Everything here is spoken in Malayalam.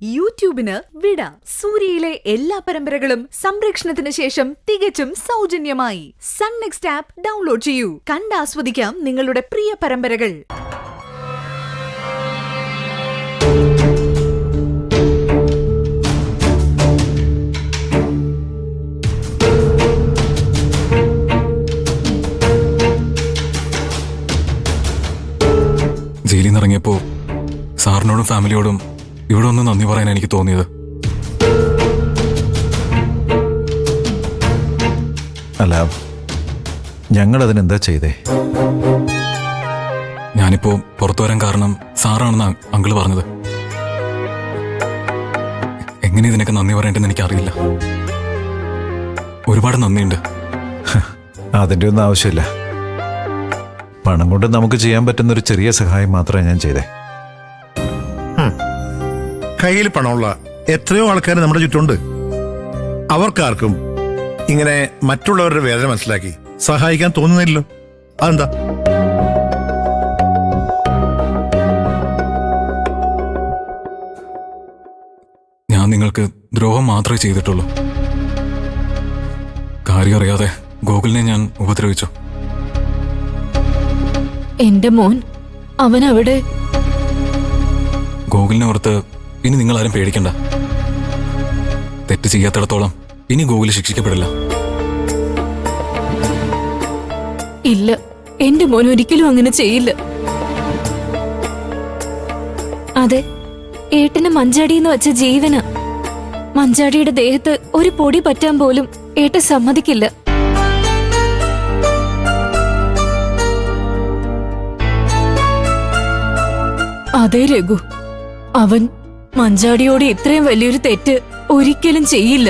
യൂട്യൂബിന് വിട. സൂര്യയിലെ എല്ലാ പരമ്പരകളും സംരക്ഷണത്തിന് ശേഷം തികച്ചും സൗജന്യമായി സൺ നെക്സ്റ്റ് ആപ്പ് ഡൗൺലോഡ് ചെയ്യൂ. കണ്ടാസ്വദിക്കാം നിങ്ങളുടെ പ്രിയ പരമ്പരകൾ. ജയിലിൽ നിന്ന് ഇറങ്ങിയപ്പോ സാറിനോടും ഫാമിലിയോടും ഇവിടെ ഒന്ന് നന്ദി പറയാൻ എനിക്ക് തോന്നിയത്. അല്ല, ഞങ്ങളതിനെന്താ ചെയ്തേ? ഞാനിപ്പോ പുറത്തു വരാൻ കാരണം സാറാണെന്ന് അങ്കിള് പറഞ്ഞത്. എങ്ങനെ ഇതിനൊക്കെ നന്ദി പറയേണ്ടെന്ന് എനിക്കറിയില്ല. ഒരുപാട് നന്ദിയുണ്ട്. അതിൻ്റെ ഒന്നും ആവശ്യമില്ല. പണം കൊണ്ട് നമുക്ക് ചെയ്യാൻ പറ്റുന്ന ഒരു ചെറിയ സഹായം മാത്രമേ ഞാൻ ചെയ്തേ. കയ്യിൽ പണമുള്ള എത്രയോ ആൾക്കാർ നമ്മുടെ ചുറ്റുണ്ട്. അവർക്കാർക്കും ഇങ്ങനെ മറ്റുള്ളവരുടെ വേദന മനസ്സിലാക്കി സഹായിക്കാൻ തോന്നുന്നില്ലല്ലോ. അതെന്താ? ഞാൻ നിങ്ങൾക്ക് ദ്രോഹം മാത്രമേ ചെയ്തിട്ടുള്ളൂ. കാര്യം അറിയാതെ ഗോകുലിനെ ഞാൻ ഉപദ്രവിച്ചു. എന്റെ മോൻ അവനവിടെ. ഗോകുലിനെ ഓർത്ത് ഇനി നിങ്ങളാരും പേടിക്കണ്ട. തെറ്റ് ചെയ്യാത്തിടത്തോളം ഇനി ഗോകുല് ശിക്ഷിക്കപ്പെടില്ല. ഇല്ല, എന്റെ മോൻ ഒരിക്കലും അങ്ങനെ ചെയ്യില്ല. അതെ, ഏട്ടന് മഞ്ചാടിന്ന് വെച്ച ജീവന. മഞ്ചാടിയുടെ ദേഹത്ത് ഒരു പൊടി പറ്റാൻ പോലും ഏട്ടൻ സമ്മതിക്കില്ല. അതെ രഘു, അവൻ മഞ്ചാടിയോട് ഇത്രയും വലിയൊരു തെറ്റ് ഒരിക്കലും ചെയ്യില്ല.